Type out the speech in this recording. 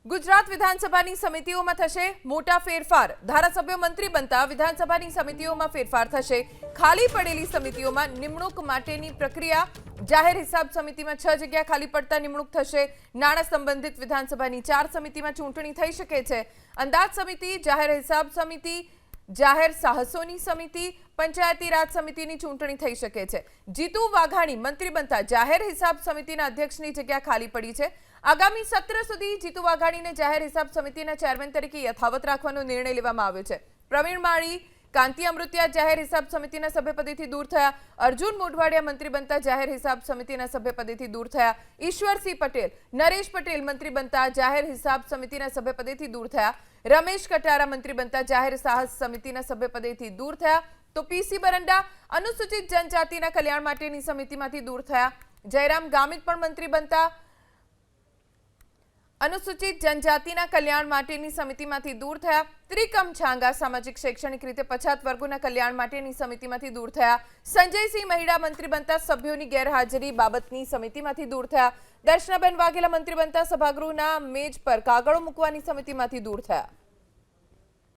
ગુજરાત વિધાનસભાની સમિતિઓમાં થશે મોટા ફેરફાર। ધારાસભ્યો મંત્રી બનતા વિધાનસભાની સમિતિઓમાં ફેરફાર થશે। ખાલી પડેલી સમિતિઓમાં નિમણૂક માટેની પ્રક્રિયા। જાહેર હિસાબ સમિતિમાં 6 જગ્યા ખાલી પડતા નિમણૂક થશે। નાણાં સંબંધિત વિધાનસભાની 4 સમિતિમાં ચૂંટણી થઈ શકે છે। અંદાજ સમિતિ, જાહેર હિસાબ સમિતિ, જાહેર સાહસોની સમિતિ, પંચાયતી રાજ સમિતિની ચૂંટણી થઈ શકે છે। જીતુ વાઘાણી મંત્રી બનતા જાહેર હિસાબ સમિતિના અધ્યક્ષની જગ્યા ખાલી પડી છે। આગામી સત્ર સુધી જીતુ વાઘાણીને જાહેર હિસાબ સમિતિના ચેરમેન તરીકે યથાવત રાખવાનો નિર્ણય લેવામાં આવ્યો છે। પ્રવીણ માળી, કાંતિ અમૃતિયા જાહેર હિસાબ સમિતિના સભ્યપદેથી દૂર થયા। અર્જુન મોઢવાડિયા મંત્રી બનતા જાહેર હિસાબ સમિતિના સભ્યપદેથી દૂર થયા। ઈશ્વરસિંહ પટેલ, નરેશ પટેલ મંત્રી બનતા જાહેર હિસાબ સમિતિના સભ્યપદેથી દૂર થયા। રમેશ કટારા મંત્રી બનતા જાહેર સાહસ સમિતિના સભ્યપદેથી દૂર થયા। તો પીસી બરંડા અનુસૂચિત જનજાતિના કલ્યાણ માટેની સમિતિમાંથી દૂર થયા। જયરામ ગામિત પણ મંત્રી બનતા अनुसूचित जनजातिना कल्याण माटेनी समितिमांथी दूर थया। त्रिकम छांगा सामाजिक शैक्षणिक रीते पछात वर्गोना कल्याण माटेनी समितिमांथी दूर थया। संजयसिंह महिड़ा मंत्री बनता सभ्योनी गैरहाजरी बाबतनी समितिमांथी दूर थया। दर्शनाबेन वाघेला मंत्री बनता सभागृहना मेज पर कागळो मूकवानी समितिमांथी दूर थया।